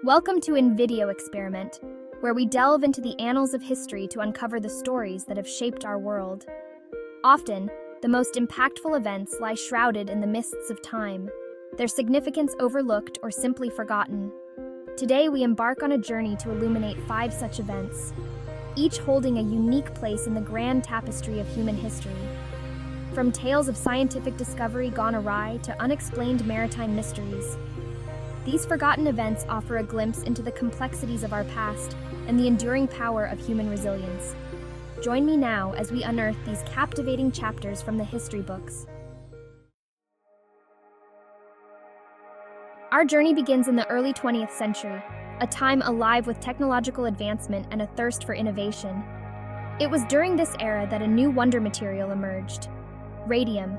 Welcome to InVideo Experiment, where we delve into the annals of history to uncover the stories that have shaped our world. Often, the most impactful events lie shrouded in the mists of time, their significance overlooked or simply forgotten. Today, we embark on a journey to illuminate 5 such events, each holding a unique place in the grand tapestry of human history. From tales of scientific discovery gone awry to unexplained maritime mysteries, these forgotten events offer a glimpse into the complexities of our past and the enduring power of human resilience. Join me now as we unearth these captivating chapters from the history books. Our journey begins in the early 20th century, a time alive with technological advancement and a thirst for innovation. It was during this era that a new wonder material emerged: radium.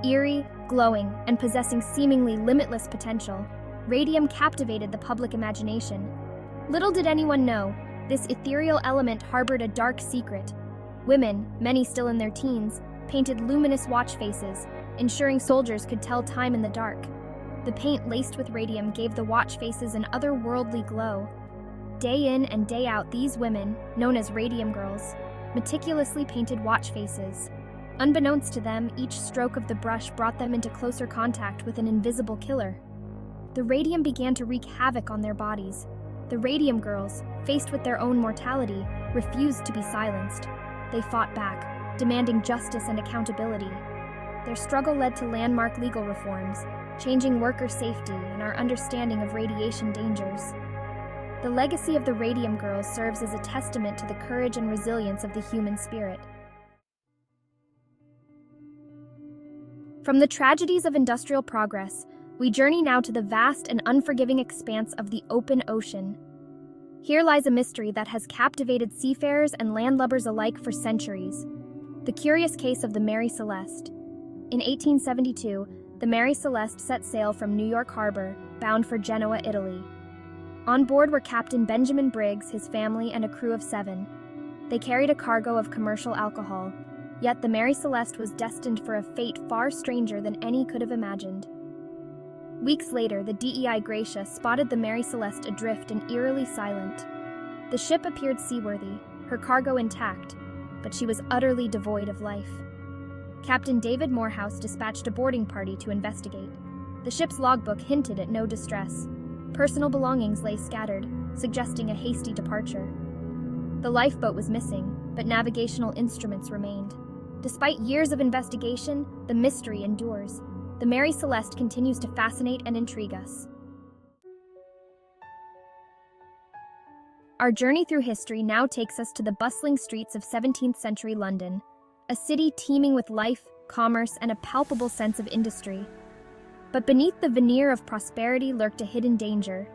Eerie, glowing, and possessing seemingly limitless potential, radium captivated the public imagination. Little did anyone know, this ethereal element harbored a dark secret. Women, many still in their teens, painted luminous watch faces, ensuring soldiers could tell time in the dark. The paint laced with radium gave the watch faces an otherworldly glow. Day in and day out, these women, known as Radium Girls, meticulously painted watch faces. Unbeknownst to them, each stroke of the brush brought them into closer contact with an invisible killer. The radium began to wreak havoc on their bodies. The Radium Girls, faced with their own mortality, refused to be silenced. They fought back, demanding justice and accountability. Their struggle led to landmark legal reforms, changing worker safety and our understanding of radiation dangers. The legacy of the Radium Girls serves as a testament to the courage and resilience of the human spirit. From the tragedies of industrial progress, we journey now to the vast and unforgiving expanse of the open ocean. Here lies a mystery that has captivated seafarers and landlubbers alike for centuries: the curious case of the Mary Celeste. In 1872, the Mary Celeste set sail from New York Harbor, bound for Genoa, Italy. On board were Captain Benjamin Briggs, his family, and a crew of 7. They carried a cargo of commercial alcohol, yet the Mary Celeste was destined for a fate far stranger than any could have imagined. Weeks later, the DEI Gracia spotted the Mary Celeste adrift and eerily silent. The ship appeared seaworthy, her cargo intact, but she was utterly devoid of life. Captain David Morehouse dispatched a boarding party to investigate. The ship's logbook hinted at no distress. Personal belongings lay scattered, suggesting a hasty departure. The lifeboat was missing, but navigational instruments remained. Despite years of investigation, the mystery endures. The Mary Celeste continues to fascinate and intrigue us. Our journey through history now takes us to the bustling streets of 17th century London, a city teeming with life, commerce, and a palpable sense of industry. But beneath the veneer of prosperity lurked a hidden danger,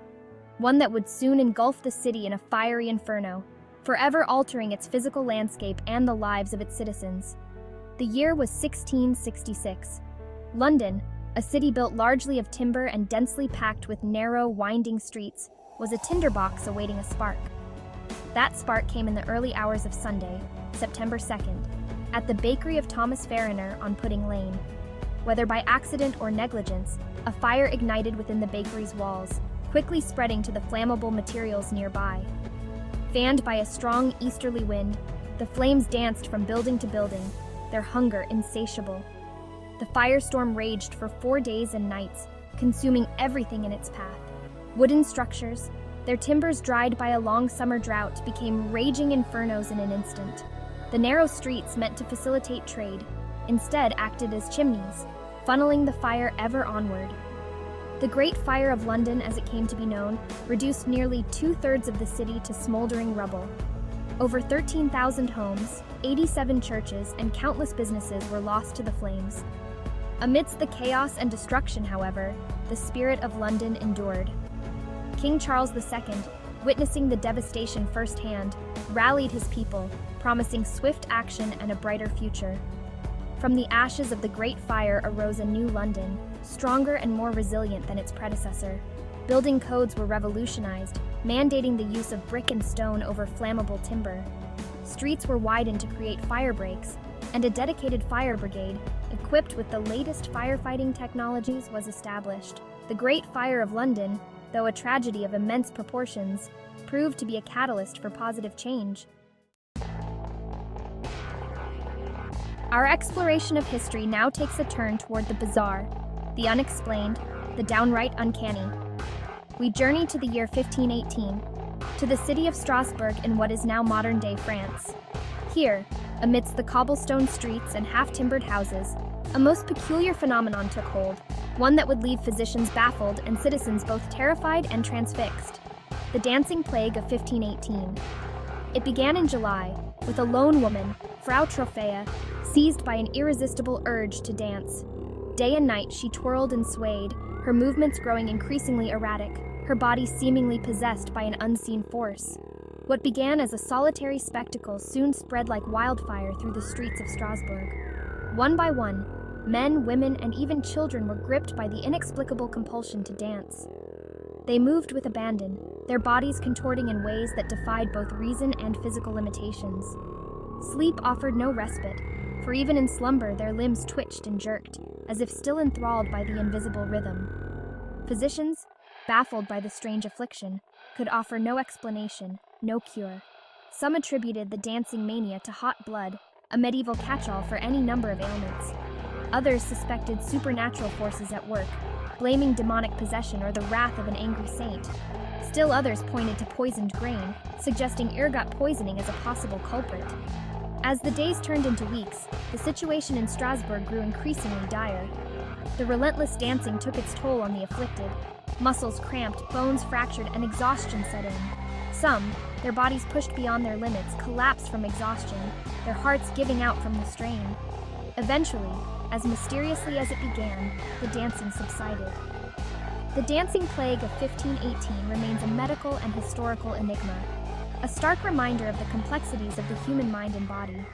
one that would soon engulf the city in a fiery inferno, forever altering its physical landscape and the lives of its citizens. The year was 1666. London, a city built largely of timber and densely packed with narrow, winding streets, was a tinderbox awaiting a spark. That spark came in the early hours of Sunday, September 2nd, at the bakery of Thomas Farriner on Pudding Lane. Whether by accident or negligence, a fire ignited within the bakery's walls, quickly spreading to the flammable materials nearby. Fanned by a strong easterly wind, the flames danced from building to building, their hunger insatiable. The firestorm raged for 4 days and nights, consuming everything in its path. Wooden structures, their timbers dried by a long summer drought, became raging infernos in an instant. The narrow streets meant to facilitate trade, instead acted as chimneys, funneling the fire ever onward. The Great Fire of London, as it came to be known, reduced nearly 2/3 of the city to smoldering rubble. Over 13,000 homes, 87 churches, and countless businesses were lost to the flames. Amidst the chaos and destruction, however, the spirit of London endured. King Charles II, witnessing the devastation firsthand, rallied his people, promising swift action and a brighter future. From the ashes of the Great Fire arose a new London, stronger and more resilient than its predecessor. Building codes were revolutionized, mandating the use of brick and stone over flammable timber. Streets were widened to create fire breaks, and a dedicated fire brigade, equipped with the latest firefighting technologies, was established. The Great Fire of London, though a tragedy of immense proportions, proved to be a catalyst for positive change. Our exploration of history now takes a turn toward the bizarre, the unexplained, the downright uncanny. We journey to the year 1518, to the city of Strasbourg in what is now modern-day France. Here, amidst the cobblestone streets and half-timbered houses, a most peculiar phenomenon took hold, one that would leave physicians baffled and citizens both terrified and transfixed. The dancing plague of 1518. It began in July, with a lone woman, Frau Trophea, seized by an irresistible urge to dance. Day and night she twirled and swayed, her movements growing increasingly erratic, her body seemingly possessed by an unseen force. What began as a solitary spectacle soon spread like wildfire through the streets of Strasbourg. One by one, men, women, and even children were gripped by the inexplicable compulsion to dance. They moved with abandon, their bodies contorting in ways that defied both reason and physical limitations. Sleep offered no respite, for even in slumber their limbs twitched and jerked, as if still enthralled by the invisible rhythm. Physicians, baffled by the strange affliction, could offer no explanation, no cure. Some attributed the dancing mania to hot blood, a medieval catch-all for any number of ailments. Others suspected supernatural forces at work, blaming demonic possession or the wrath of an angry saint. Still others pointed to poisoned grain, suggesting ergot poisoning as a possible culprit. As the days turned into weeks, the situation in Strasbourg grew increasingly dire. The relentless dancing took its toll on the afflicted. Muscles cramped, bones fractured, and exhaustion set in. Some, their bodies pushed beyond their limits, collapsed from exhaustion, their hearts giving out from the strain. Eventually, as mysteriously as it began, the dancing subsided. The dancing plague of 1518 remains a medical and historical enigma, a stark reminder of the complexities of the human mind and body.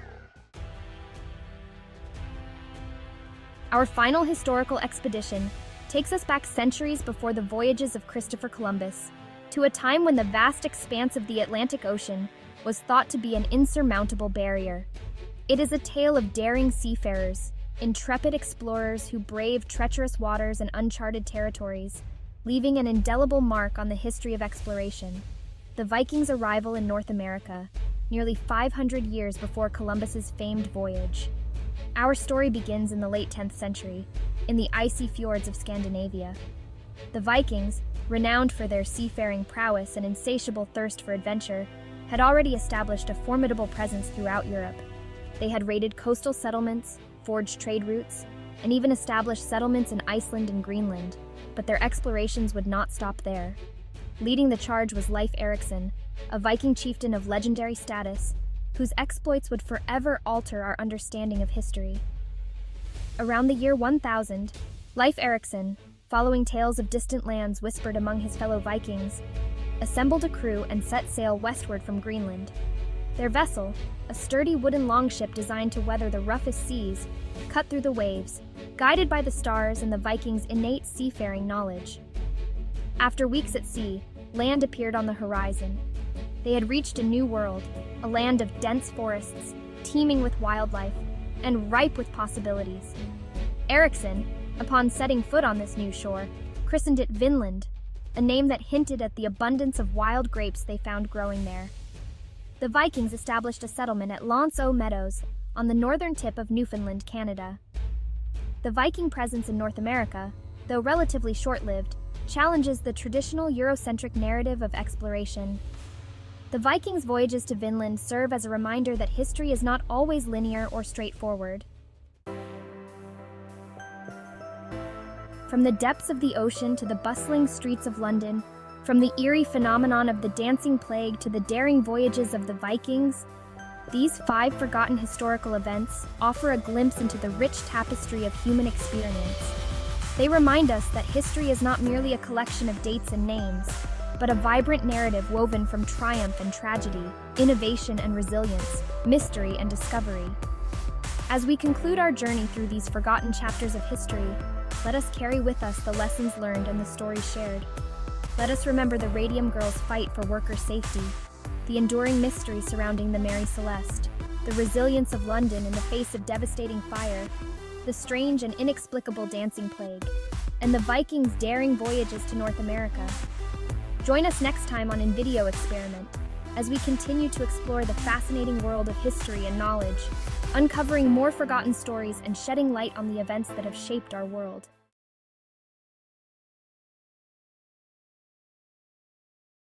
Our final historical expedition takes us back centuries before the voyages of Christopher Columbus, to a time when the vast expanse of the Atlantic Ocean was thought to be an insurmountable barrier. It is a tale of daring seafarers, intrepid explorers who braved treacherous waters and uncharted territories, leaving an indelible mark on the history of exploration. The Vikings' arrival in North America, nearly 500 years before Columbus's famed voyage. Our story begins in the late 10th century, in the icy fjords of Scandinavia. The Vikings, renowned for their seafaring prowess and insatiable thirst for adventure, had already established a formidable presence throughout Europe. They had raided coastal settlements, forged trade routes, and even established settlements in Iceland and Greenland, but their explorations would not stop there. Leading the charge was Leif Erikson, a Viking chieftain of legendary status, whose exploits would forever alter our understanding of history. Around the year 1000, Leif Erikson, following tales of distant lands whispered among his fellow Vikings, assembled a crew and set sail westward from Greenland. Their vessel, a sturdy wooden longship designed to weather the roughest seas, cut through the waves, guided by the stars and the Vikings' innate seafaring knowledge. After weeks at sea, land appeared on the horizon. They had reached a new world, a land of dense forests, teeming with wildlife, and ripe with possibilities. Erikson, upon setting foot on this new shore, christened it Vinland, a name that hinted at the abundance of wild grapes they found growing there. The Vikings established a settlement at L'Anse aux Meadows, on the northern tip of Newfoundland, Canada. The Viking presence in North America, though relatively short-lived, challenges the traditional Eurocentric narrative of exploration. The Vikings' voyages to Vinland serve as a reminder that history is not always linear or straightforward. From the depths of the ocean to the bustling streets of London, from the eerie phenomenon of the dancing plague to the daring voyages of the Vikings, these 5 forgotten historical events offer a glimpse into the rich tapestry of human experience. They remind us that history is not merely a collection of dates and names, but a vibrant narrative woven from triumph and tragedy, innovation and resilience, mystery and discovery. As we conclude our journey through these forgotten chapters of history, let us carry with us the lessons learned and the stories shared. Let us remember the Radium Girls' fight for worker safety, the enduring mystery surrounding the Mary Celeste, the resilience of London in the face of devastating fire, the strange and inexplicable dancing plague, and the Vikings' daring voyages to North America. Join us next time on In Video Experiment as we continue to explore the fascinating world of history and knowledge, uncovering more forgotten stories and shedding light on the events that have shaped our world.